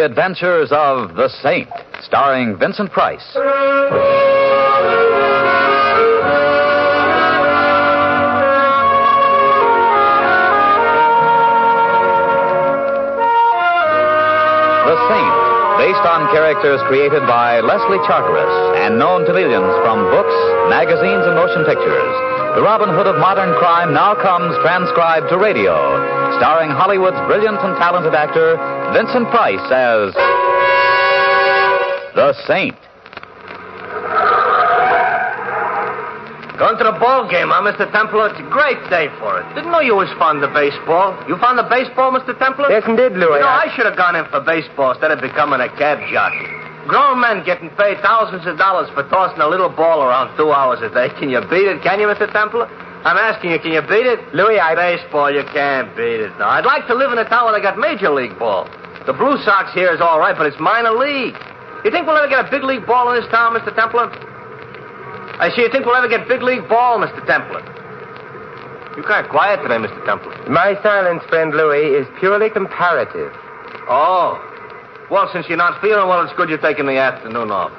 Adventures of the Saint, starring Vincent Price. The Saint, based on characters created by Leslie Charteris and known to millions from books, magazines, and motion pictures. The Robin Hood of modern crime now comes transcribed to radio, starring Hollywood's brilliant and talented actor Vincent Price as The Saint. Going to the ball game, huh, Mr. Templar? It's a great day for it. Didn't know you was fond of baseball. You fond of baseball, Mr. Templar? Yes, indeed, Louis. I should have gone in for baseball instead of becoming a cab jockey. Grown men getting paid thousands of dollars for tossing a little ball around 2 hours a day. Can you beat it? Can you, Mr. Templar? I'm asking you, can you beat it? Louis, Baseball, you can't beat it. No, I'd like to live in a town where they got major league ball. The Blue Sox here is all right, but it's minor league. You think we'll ever get a big league ball in this town, Mr. Templar? I see. You think we'll ever get big league ball, Mr. Templar? You kind of quiet today, Mr. Templar. My silence, friend Louis, is purely comparative. Oh. Well, since you're not feeling well, it's good you're taking the afternoon off.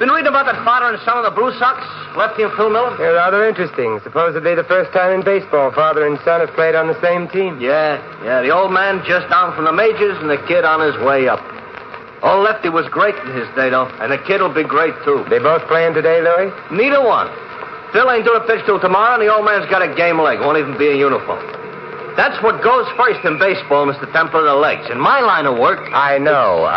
Been reading about that father and son of the Blue Sox, Lefty and Phil Miller? They're rather interesting. Supposedly the first time in baseball father and son have played on the same team. Yeah. The old man just down from the majors and the kid on his way up. Old Lefty was great in his day, though, and the kid will be great, too. They both playing today, Louis? Neither one. Phil ain't due to pitch till tomorrow, and the old man's got a game leg. Won't even be in uniform. That's what goes first in baseball, Mr. Templar, the legs. In my line of work... I know.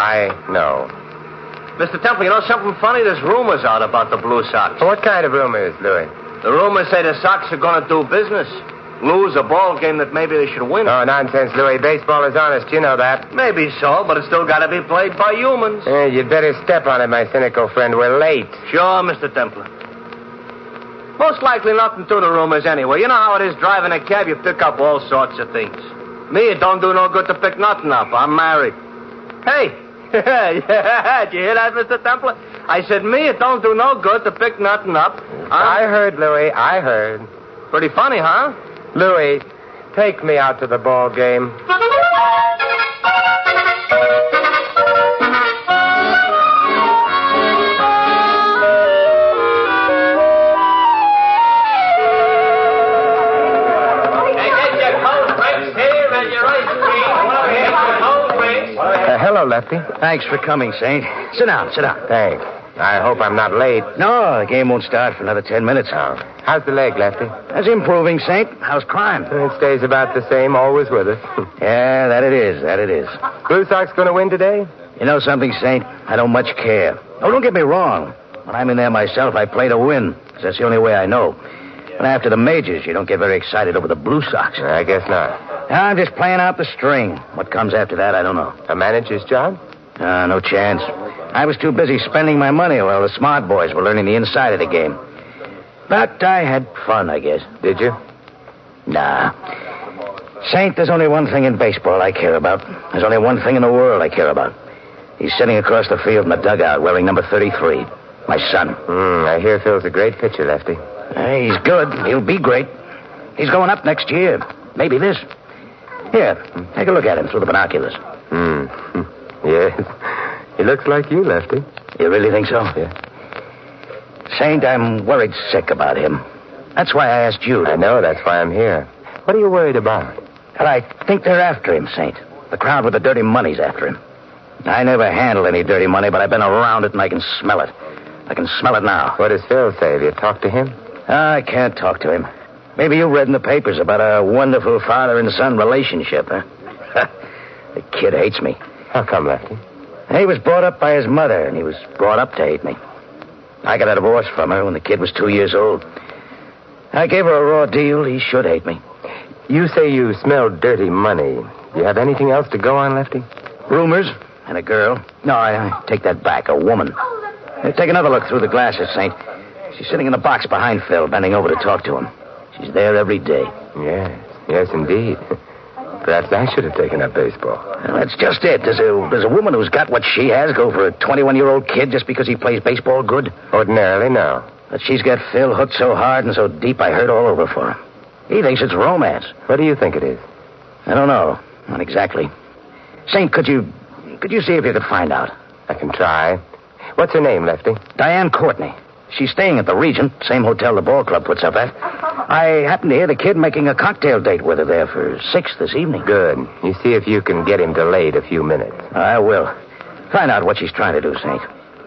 Mr. Templar, you know something funny? There's rumors out about the Blue Sox. What kind of rumors, Louis? The rumors say the Sox are going to do business. Lose a ball game that maybe they should win. Oh, nonsense, Louis. Baseball is honest. You know that. Maybe so, but it's still got to be played by humans. You'd better step on it, my cynical friend. We're late. Sure, Mr. Templar. Most likely nothing to the rumors anyway. You know how it is driving a cab. You pick up all sorts of things. Me, it don't do no good to pick nothing up. I'm married. Hey. Yeah, did you hear that, Mr. Templar? I said, me, it don't do no good to pick nothing up. I heard, Louis. I heard. Pretty funny, huh? Louis, take me out to the ball game. Hello, Lefty. Thanks for coming, Saint. Sit down. Thanks. I hope I'm not late. No, the game won't start for another 10 minutes. Oh. How's the leg, Lefty? That's improving, Saint. How's crime? It stays about the same, always with us. Yeah, that it is. Blue Sox going to win today? You know something, Saint? I don't much care. Oh, don't get me wrong. When I'm in there myself, I play to win. 'Cause that's the only way I know. And after the majors, you don't get very excited over the Blue Sox. I guess not. I'm just playing out the string. What comes after that, I don't know. A manager's job? No chance. I was too busy spending my money while the smart boys were learning the inside of the game. But I had fun, I guess. Did you? Nah. Saint, there's only one thing in baseball I care about. There's only one thing in the world I care about. He's sitting across the field in the dugout wearing number 33. My son. I hear Phil's a great pitcher, Lefty. He's good. He'll be great. He's going up next year. Maybe this. Here, take a look at him through the binoculars. Yes. He looks like you, Lefty. You really think so? Yeah. Saint, I'm worried sick about him. That's why I asked you. I know, that's why I'm here. What are you worried about? Well, I think they're after him, Saint. The crowd with the dirty money's after him. I never handled any dirty money, but I've been around it and I can smell it. I can smell it now. What does Phil say? Have you talked to him? I can't talk to him. Maybe you read in the papers about a wonderful father and son relationship, huh? The kid hates me. How come, Lefty? He was brought up by his mother, and he was brought up to hate me. I got a divorce from her when the kid was 2 years old. I gave her a raw deal. He should hate me. You say you smelled dirty money. Do you have anything else to go on, Lefty? Rumors and a girl. No, I take that back. A woman. Take another look through the glasses, Saint. She's sitting in the box behind Phil, bending over to talk to him. She's there every day. Yes, indeed. Perhaps I should have taken up baseball. Well, that's just it. Does a woman who's got what she has go for a 21-year-old kid just because he plays baseball good? Ordinarily, no. But she's got Phil hooked so hard and so deep I hurt all over for him. He thinks it's romance. What do you think it is? I don't know. Not exactly. Saint, could you Could you see if you could find out? I can try. What's her name, Lefty? Diane Courtney. She's staying at the Regent, same hotel the ball club puts up at. I happened to hear the kid making a cocktail date with her there for 6 this evening. Good. You see if you can get him delayed a few minutes. I will. Find out what she's trying to do, Saint.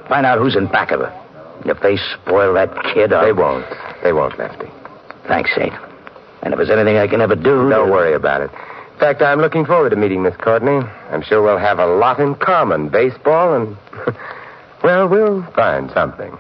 Find out who's in back of her. If they spoil that kid, They won't. They won't, Lefty. Thanks, Saint. And if there's anything I can ever do... Don't worry about it. In fact, I'm looking forward to meeting Miss Courtney. I'm sure we'll have a lot in common. Baseball and... well, we'll find something.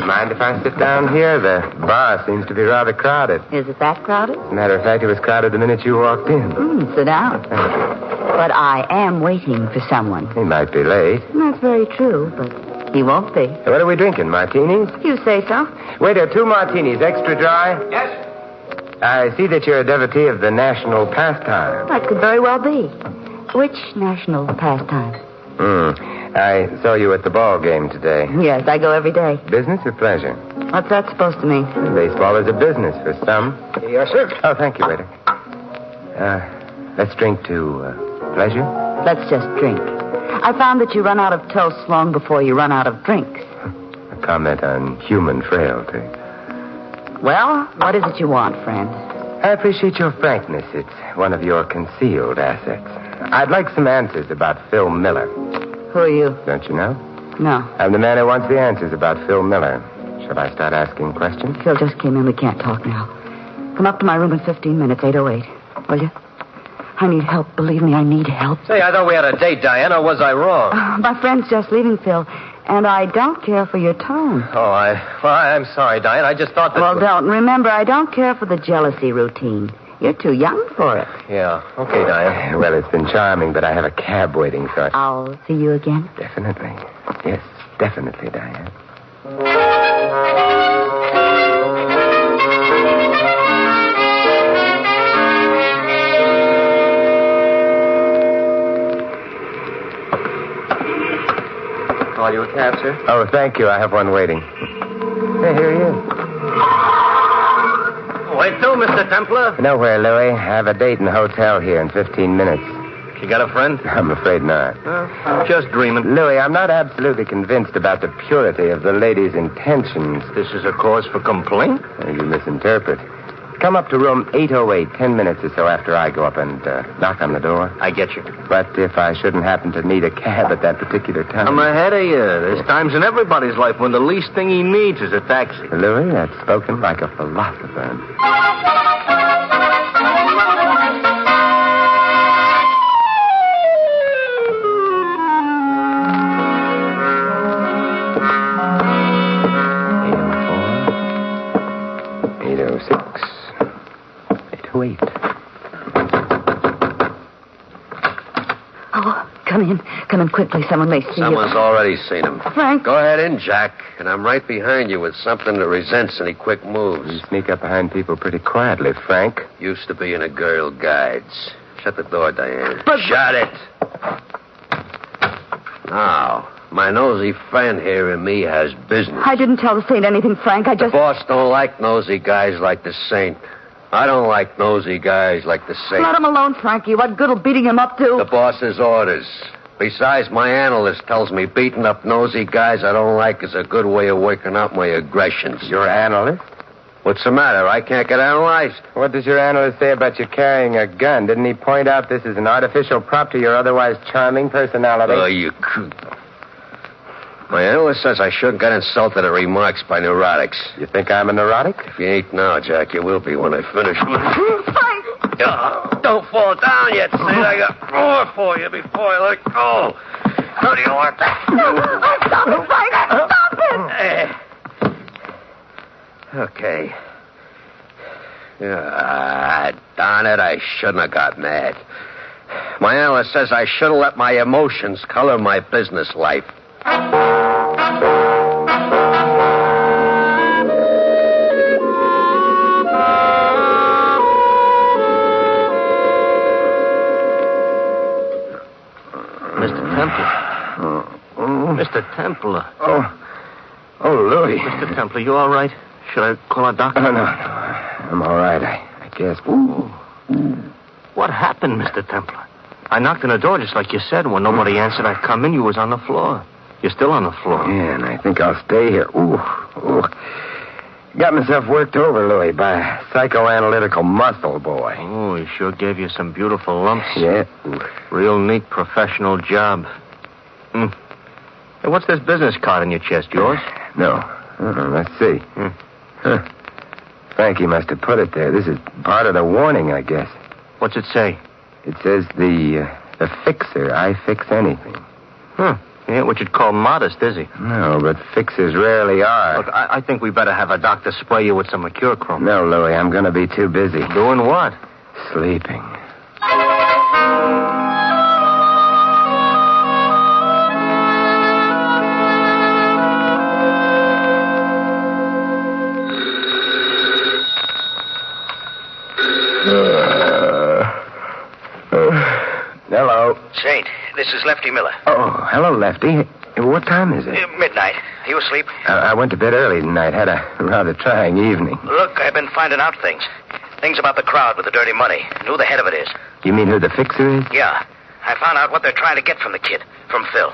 Mind if I sit down here? The bar seems to be rather crowded. Is it that crowded? As a matter of fact, it was crowded the minute you walked in. Sit down. But I am waiting for someone. He might be late. That's very true, but he won't be. What are we drinking, martinis? You say so? Waiter, 2 martinis, extra dry. Yes? I see that you're a devotee of the national pastime. That could very well be. Which national pastime? I saw you at the ball game today. Yes, I go every day. Business or pleasure? What's that supposed to mean? Baseball is a business for some. Yes, sir. Oh, thank you, waiter. Let's drink to pleasure. Let's just drink. I found that you run out of toasts long before you run out of drinks. A comment on human frailty. Well, what is it you want, friend? I appreciate your frankness. It's one of your concealed assets. I'd like some answers about Phil Miller. Who are you? Don't you know? No. I'm the man who wants the answers about Phil Miller. Shall I start asking questions? Phil just came in. We can't talk now. Come up to my room in 15 minutes, 8:08. Will you? I need help. Believe me, I need help. Say, I thought we had a date, Diane, or was I wrong? My friend's just leaving, Phil, and I don't care for your tone. I'm sorry, Diane. I just thought that... Well, don't. Remember, I don't care for the jealousy routine. You're too young for it. Yeah. Okay, Diane. Well, it's been charming, but I have a cab waiting, so... I'll see you again. Definitely. Yes, definitely, Diane. Call you a cab, sir? Oh, thank you. I have one waiting. Hey, here he is. Wait till, Mr. Templar. Nowhere, Louis. I have a date in the hotel here in 15 minutes. You got a friend? I'm afraid not. I'm just dreaming. Louis, I'm not absolutely convinced about the purity of the lady's intentions. This is a cause for complaint? You misinterpret. Come up to room 808, 10 minutes or so after I go up and knock on the door. I get you. But if I shouldn't happen to need a cab at that particular time... I'm ahead of you. There's times in everybody's life when the least thing he needs is a taxi. Louis, that's spoken like a philosopher. Wait. Oh, come in. Come in quickly. Someone may see Someone's you. already seen him. Frank. Go ahead in, Jack, and I'm right behind you with something that resents any quick moves. You sneak up behind people pretty quietly, Frank. Used to be in a Girl Guides. Shut the door, Diane. But- Shut it! Now, my nosy friend here and me has business. I didn't tell the Saint anything, Frank. I The just... boss don't like nosy guys like the Saint. I don't like nosy guys like the Saint. Let him alone, Frankie. What good'll beating him up do? The boss's orders. Besides, my analyst tells me beating up nosy guys I don't like is a good way of working out my aggressions. Your analyst? What's the matter? I can't get analyzed. What does your analyst say about you carrying a gun? Didn't he point out this is an artificial prop to your otherwise charming personality? Oh, you coot. My analyst says I shouldn't get insulted at remarks by neurotics. You think I'm a neurotic? If you ain't now, Jack, you will be when I finish. Frank! Don't fall down yet, Sid. I got more for you before I let go. How do you want that? Stop it, Frank! Stop it! Okay. Darn it, I shouldn't have got mad. My analyst says I should have let my emotions color my business life. Mr. Templar. Mr. Templar. Oh, Louis. Mr. Templar, you all right? Should I call a doctor? No. I'm all right, I guess. Ooh. What happened, Mr. Templar? I knocked on the door just like you said. When nobody answered, I come in. You was on the floor. You're still on the floor. Yeah, and I think I'll stay here. Ooh. Got myself worked over, Louis, by a psychoanalytical muscle boy. Oh, he sure gave you some beautiful lumps. Yeah. Real neat professional job. Hey, what's this business card in your chest? Yours? No. Let's see. Huh. Frankie must have put it there. This is part of the warning, I guess. What's it say? It says the fixer. I fix anything. He ain't what you'd call modest, is he? No, but fixers rarely are. Look, I think we better have a doctor spray you with some mercurochrome. No, Louis, I'm going to be too busy. Doing what? Sleeping. Hello. Saint, this is Lefty Miller. Oh, hello, Lefty. What time is it? Midnight. Are you asleep? I went to bed early tonight. Had a rather trying evening. Look, I've been finding out things. Things about the crowd with the dirty money. And who the head of it is. You mean who the fixer is? Yeah. I found out what they're trying to get from the kid. From Phil.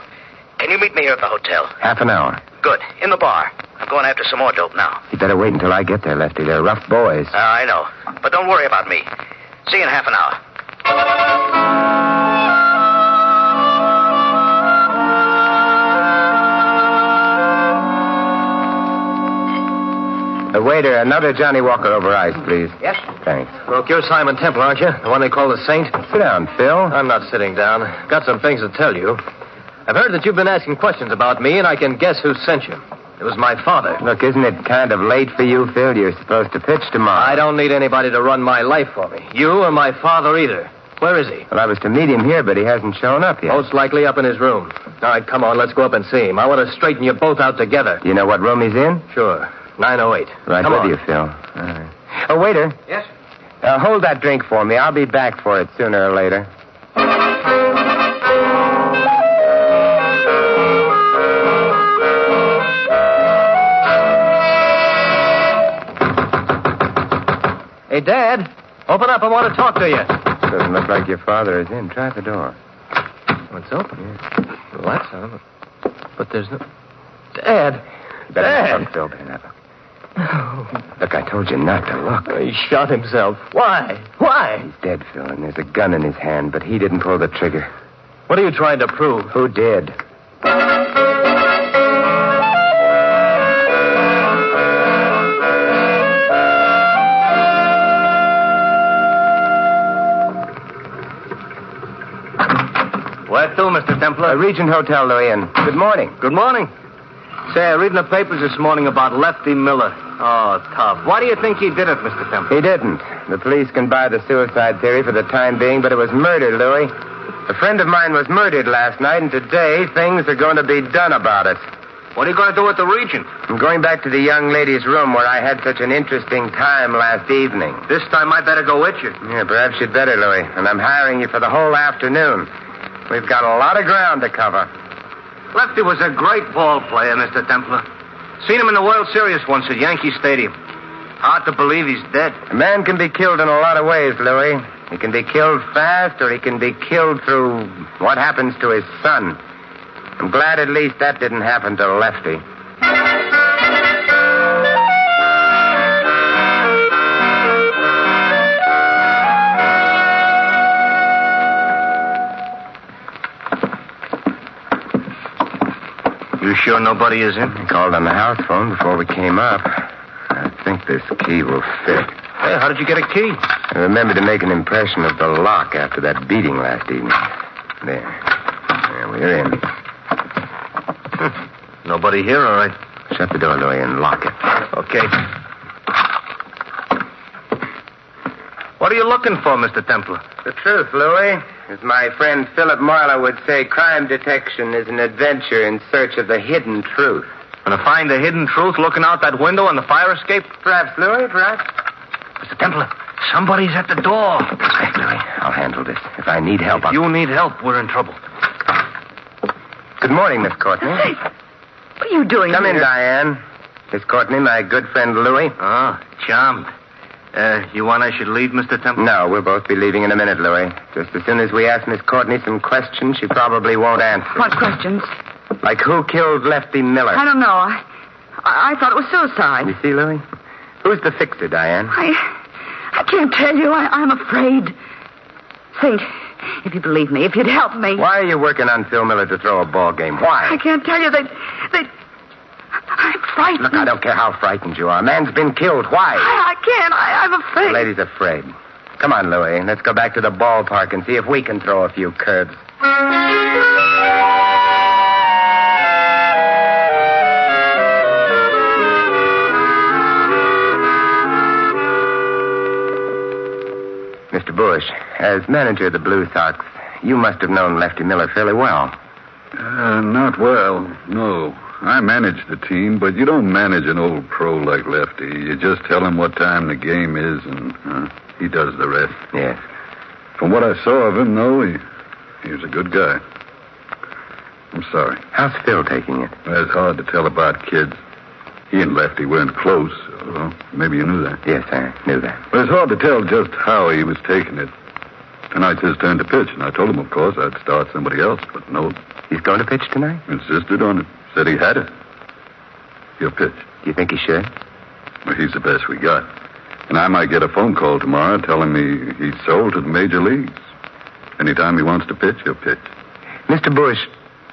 Can you meet me here at the hotel? Half an hour. Good. In the bar. I'm going after some more dope now. You better wait until I get there, Lefty. They're rough boys. I know. But don't worry about me. See you in half an hour. Waiter, another Johnny Walker over ice, please. Yes? Thanks. Look, you're Simon Templar, aren't you? The one they call the Saint? Sit down, Phil. I'm not sitting down. Got some things to tell you. I've heard that you've been asking questions about me, and I can guess who sent you. It was my father. Look, isn't it kind of late for you, Phil? You're supposed to pitch tomorrow. I don't need anybody to run my life for me. You or my father either. Where is he? Well, I was to meet him here, but he hasn't shown up yet. Most likely up in his room. All right, come on, let's go up and see him. I want to straighten you both out together. Do you know what room he's in? Sure. 908. Right come with on. you, Phil. All right. Oh, waiter. Yes? Hold that drink for me. I'll be back for it sooner or later. Hey, Dad. Open up. I want to talk to you. Doesn't look like your father is in. Try the door. It's open. Yeah. The lights on. But there's no... Dad. Better Dad. not look, Phil. Better not look. Look, I told you not to look. He shot himself. Why? Why? He's dead, Phil, and there's a gun in his hand, but he didn't pull the trigger. What are you trying to prove? Who did? Where to, Mr. Templar? Regent Hotel, Louis, and good morning. Good morning. Say, I read in the papers this morning about Lefty Miller. Oh, tough. Why do you think he did it, Mr. Templar? He didn't. The police can buy the suicide theory for the time being, but it was murder, Louis. A friend of mine was murdered last night, and today things are going to be done about it. What are you going to do with the Regent? I'm going back to the young lady's room where I had such an interesting time last evening. This time I better go with you. Yeah, perhaps you'd better, Louis. And I'm hiring you for the whole afternoon. We've got a lot of ground to cover. Lefty was a great ball player, Mr. Templar. Seen him in the World Series once at Yankee Stadium. Hard to believe he's dead. A man can be killed in a lot of ways, Louis. He can be killed fast, or he can be killed through what happens to his son. I'm glad at least that didn't happen to Lefty. You sure nobody is in? I called on the house phone before we came up. I think this key will fit. Hey, how did you get a key? I remember to make an impression of the lock after that beating last evening. There, we're in. Nobody here, all right. Shut the door, Louis, and lock it. Okay. What are you looking for, Mr. Templar? The truth, Louis. As my friend Philip Marlowe would say, crime detection is an adventure in search of the hidden truth. Gonna find the hidden truth looking out that window on the fire escape? Perhaps, Louis, perhaps. Mr. Templar, somebody's at the door. Hey, Louis, I'll handle this. If I need help, If you need help, we're in trouble. Good morning, Miss Courtney. Hey, what are you doing Come here? in, Diane. Miss Courtney, my good friend Louis. Oh, charmed. You want I should leave, Mr. Temple? No, we'll both be leaving in a minute, Louis. Just as soon as we ask Miss Courtney some questions, she probably won't answer. What questions? Like who killed Lefty Miller? I don't know. I thought it was suicide. You see, Louis? Who's the fixer, Diane? I can't tell you. I'm afraid. Think, if you believe me, if you'd help me. Why are you working on Phil Miller to throw a ball game? Why? I can't tell you. They... I'm frightened. Look, I don't care how frightened you are. A man's been killed. Why? I can't. I'm afraid. The lady's afraid. Come on, Louis. Let's go back to the ballpark and see if we can throw a few curves. Mr. Bush, as manager of the Blue Sox, you must have known Lefty Miller fairly well. Not well, no. I manage the team, but you don't manage an old pro like Lefty. You just tell him what time the game is, and he does the rest. Yes. From what I saw of him, though, he was a good guy. I'm sorry. How's Phil taking it? Well, it's hard to tell about kids. He and Lefty weren't close, so maybe you knew that. Yes, I knew that. But it's hard to tell just how he was taking it. Tonight's his turn to pitch, and I told him, of course, I'd start somebody else, but no. He's going to pitch tonight? Insisted on it. Said he had it. He'll pitch. Do you think he should? Well, he's the best we got. And I might get a phone call tomorrow telling me he's sold to the major leagues. Anytime he wants to pitch, he'll pitch. Mr. Bush,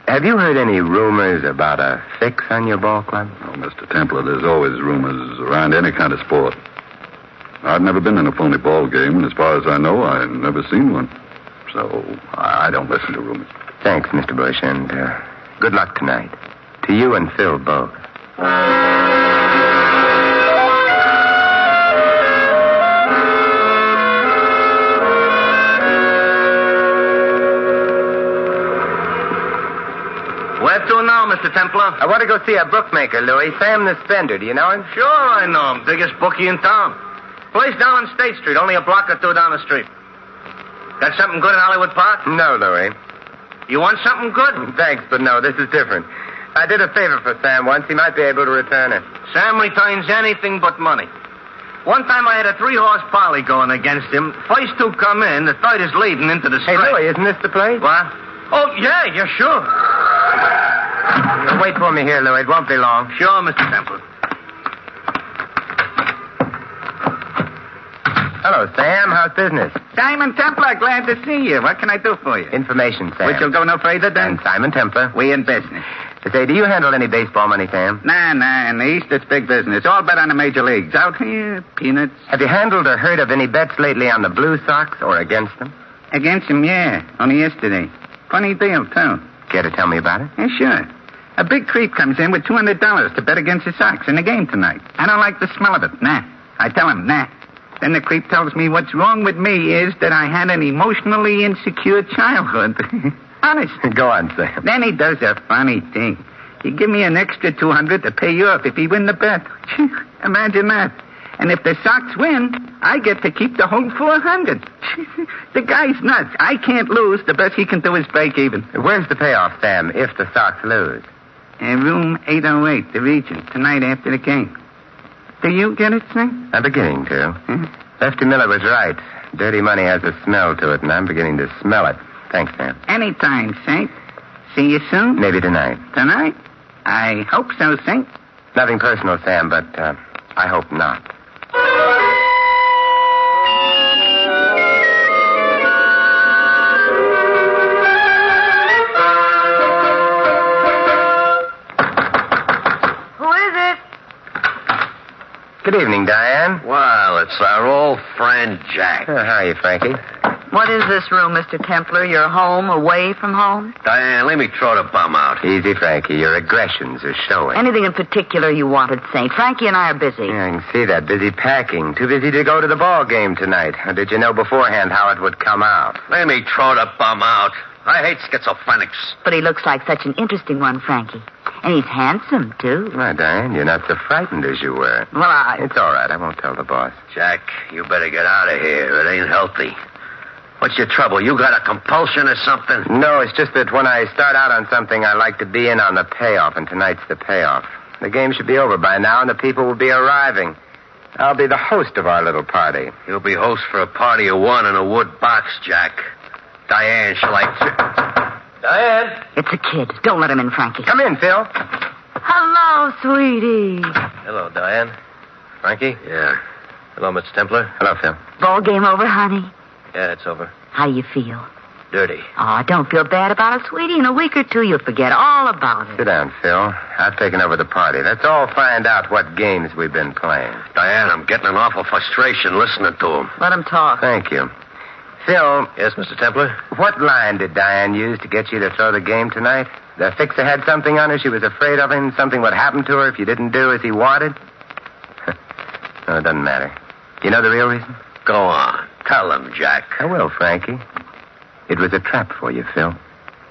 have you heard any rumors about a fix on your ball club? Oh, Mr. Templer, there's always rumors around any kind of sport. I've never been in a phony ball game, and as far as I know, I've never seen one. So I don't listen to rumors. Thanks, Mr. Bush, and good luck tonight. To you and Phil both. Where to now, Mr. Templar? I want to go see a bookmaker, Louis. Sam the Spender. Do you know him? Sure, I know him. Biggest bookie in town. Place down on State Street, only a block or two down the street. Got something good in Hollywood Park? No, Louis. You want something good? Thanks, but no, this is different. I did a favor for Sam once. He might be able to return it. Sam returns anything but money. One time I had a 3-horse poly going against him. First two come in, the third is leading into the Hey, straight. Louis, isn't this the place? What? Oh, yeah, sure. Wait for me here, Louis. It won't be long. Sure, Mr. Temple. Hello, Sam. How's business? Simon Templar, glad to see you. What can I do for you? Information, Sam. Which will go no further than... And Simon Templar. We in business. Say, do you handle any baseball money, Sam? Nah. In the East, it's big business. All bet on the major leagues. Out here, peanuts. Have you handled or heard of any bets lately on the Blue Sox or against them? Against them, yeah. Only yesterday. Funny deal, too. Care to tell me about it? Yeah, sure. A big creep comes in with $200 to bet against the Sox in the game tonight. I don't like the smell of it. Nah. I tell him, nah. Then the creep tells me what's wrong with me is that I had an emotionally insecure childhood. Honest. Go on, Sam. Then he does a funny thing. He give me an extra $200 to pay you off if he win the bet. Imagine that. And if the Sox win, I get to keep the whole $400. The guy's nuts. I can't lose. The best he can do is break even. Where's the payoff, Sam, if the Sox lose? Room 808, the Regent, tonight after the game. Do you get it, Sam? I'm beginning to. Lefty Miller was right. Dirty money has a smell to it, and I'm beginning to smell it. Thanks, Sam. Anytime, Saint. See you soon? Maybe tonight. Tonight? I hope so, Saint. Nothing personal, Sam, but I hope not. Who is it? Good evening, Diane. Well, it's our old friend Jack. How are you, Frankie? What is this room, Mr. Templar? You're home, away from home? Diane, let me throw the bum out. Easy, Frankie. Your aggressions are showing. Anything in particular you wanted, Saint? Frankie and I are busy. Yeah, I can see that. Busy packing. Too busy to go to the ball game tonight. Or did you know beforehand how it would come out? Let me throw the bum out. I hate schizophrenics. But he looks like such an interesting one, Frankie. And he's handsome, too. Why, Diane, you're not so frightened as you were. Well, It's all right. I won't tell the boss. Jack, you better get out of here. It ain't healthy. What's your trouble? You got a compulsion or something? No, it's just that when I start out on something, I like to be in on the payoff, and tonight's the payoff. The game should be over by now, and the people will be arriving. I'll be the host of our little party. You'll be host for a party of one in a wood box, Jack. Diane, shall I... Diane? It's a kid. Don't let him in, Frankie. Come in, Phil. Hello, sweetie. Hello, Diane. Frankie? Yeah. Hello, Mr. Templar. Hello, Phil. Ball game over, honey? Yeah, it's over. How you feel? Dirty. Oh, don't feel bad about it, sweetie. In a week or two, you'll forget all about it. Sit down, Phil. I've taken over the party. Let's all find out what games we've been playing. Diane, I'm getting an awful frustration listening to him. Let him talk. Thank you. Phil, Yes, Mr. Templar? what line did Diane use to get you to throw the game tonight? The fixer had something on her. She was afraid of him. Something would happen to her if you didn't do as he wanted. No, it doesn't matter. You know the real reason? Go on. Tell him, Jack. I will, Frankie. It was a trap for you, Phil.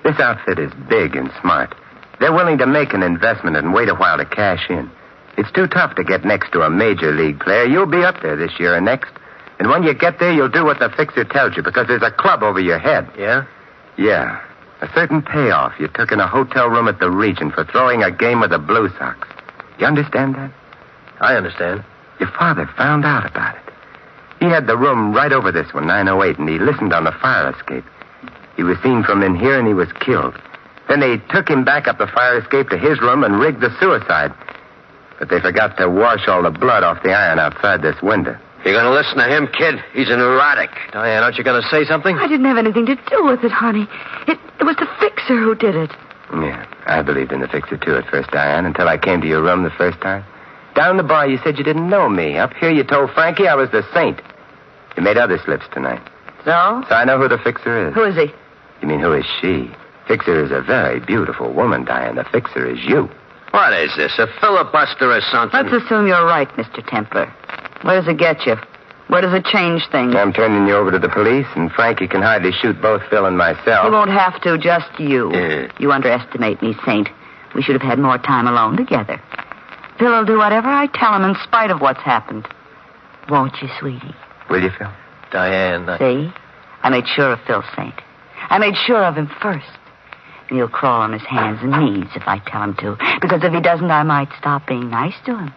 This outfit is big and smart. They're willing to make an investment and wait a while to cash in. It's too tough to get next to a major league player. You'll be up there this year and next. And when you get there, you'll do what the fixer tells you because there's a club over your head. Yeah? Yeah. A certain payoff you took in a hotel room at the Regent for throwing a game with the Blue Sox. You understand that? I understand. Your father found out about it. He had the room right over this one, 908, and he listened on the fire escape. He was seen from in here, and he was killed. Then they took him back up the fire escape to his room and rigged the suicide. But they forgot to wash all the blood off the iron outside this window. You gonna listen to him, kid? He's a neurotic. Diane, aren't you going to say something? I didn't have anything to do with it, honey. It was the fixer who did it. Yeah, I believed in the fixer, too, at first, Diane, until I came to your room the first time. Down the bar, you said you didn't know me. Up here, you told Frankie I was the saint. You made other slips tonight. So? So I know who the fixer is. Who is he? You mean, who is she? Fixer is a very beautiful woman, Diane. The fixer is you. What is this, a filibuster or something? Let's assume you're right, Mr. Templar. Where does it get you? Where does it change things? I'm turning you over to the police, and Frankie can hardly shoot both Phil and myself. You won't have to, just you. Yeah. You underestimate me, Saint. We should have had more time alone together. Phil will do whatever I tell him in spite of what's happened. Won't you, sweetie? Will you, Phil? Diane, See? I made sure of Phil, Saint. I made sure of him first. And he'll crawl on his hands and knees if I tell him to. Because if he doesn't, I might stop being nice to him.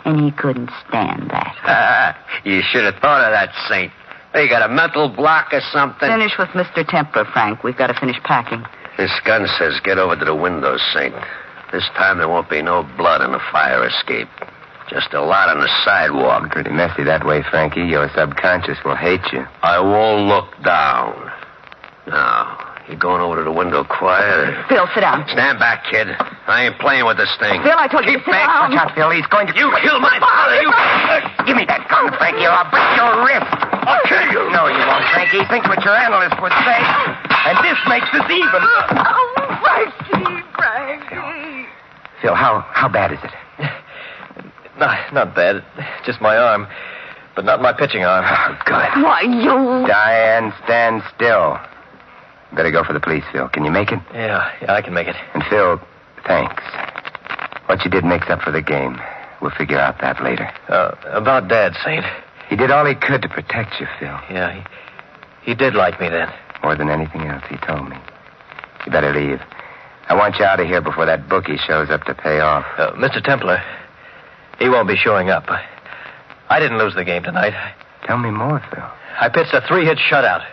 And he couldn't stand that. You should have thought of that, Saint. They got a mental block or something. Finish with Mr. Templar, Frank. We've got to finish packing. This gun says get over to the window, Saint. This time there won't be no blood in the fire escape. Just a lot on the sidewalk. Pretty messy that way, Frankie. Your subconscious will hate you. I won't look down. Now, you going over to the window quiet? Phil, sit down. Stand back, kid. I ain't playing with this thing. Phil, I told you to sit down. Watch out, Phil. He's going to... You killed my father. You... Give me that gun, Frankie, or I'll break your wrist. I'll kill you. No, you won't, Frankie. Think what your analyst would say. And this makes us even. Frankie. Phil, how bad is it? Not bad. Just my arm. But not my pitching arm. Oh, good. Why, you... Diane, stand still. Better go for the police, Phil. Can you make it? Yeah, I can make it. And Phil, thanks. What you did makes up for the game. We'll figure out that later. About Dad, Saint. He did all he could to protect you, Phil. Yeah, he did like me then. More than anything else, he told me. You better leave. I want you out of here before that bookie shows up to pay off. Mr. Templar, he won't be showing up. I didn't lose the game tonight. Tell me more, Phil. I pitched a 3-hit shutout.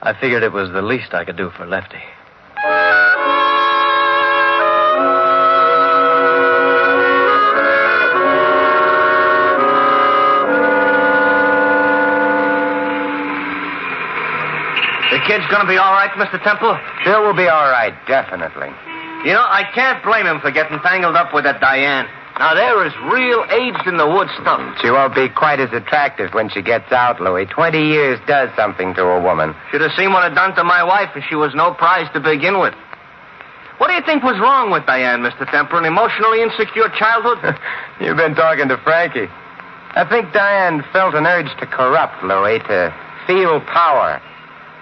I figured it was the least I could do for Lefty. The kid's going to be all right, Mr. Temple? Phil will be all right, definitely. You know, I can't blame him for getting tangled up with that Diane. Now, there is real aged-in-the-wood stuff. She won't be quite as attractive when she gets out, Louis. 20 years does something to a woman. Should have seen what it done to my wife if she was no prize to begin with. What do you think was wrong with Diane, Mr. Temple? An emotionally insecure childhood? You've been talking to Frankie. I think Diane felt an urge to corrupt, Louis, to feel power.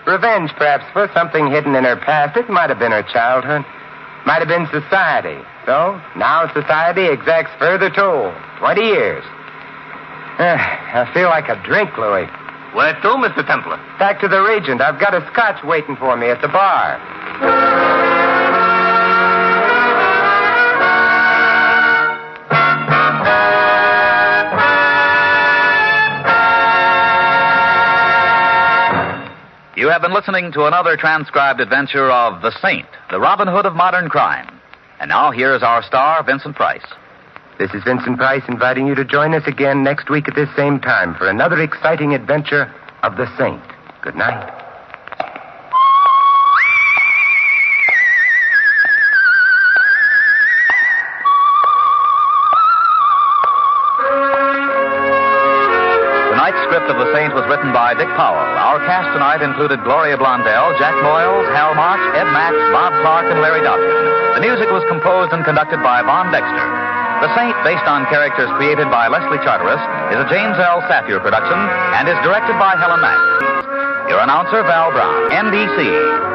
Revenge, perhaps, for something hidden in her past. It might have been her childhood. Might have been society. So, now society exacts further toll. 20 years. I feel like a drink, Louis. Where to, Mr. Templar? Back to the Regent. I've got a scotch waiting for me at the bar. You have been listening to another transcribed adventure of The Saint, the Robin Hood of modern crime. And now here is our star, Vincent Price. This is Vincent Price inviting you to join us again next week at this same time for another exciting adventure of the Saint. Good night. Tonight's script of The Saint was written by Dick Powell. Our cast tonight included Gloria Blondell, Jack Moyles, Hal March, Ed Max, Bob Clark, and Larry Dodson. The music was composed and conducted by Von Dexter. The Saint, based on characters created by Leslie Charteris, is a James L. Safier production and is directed by Helen Mack. Your announcer, Val Brown. NBC.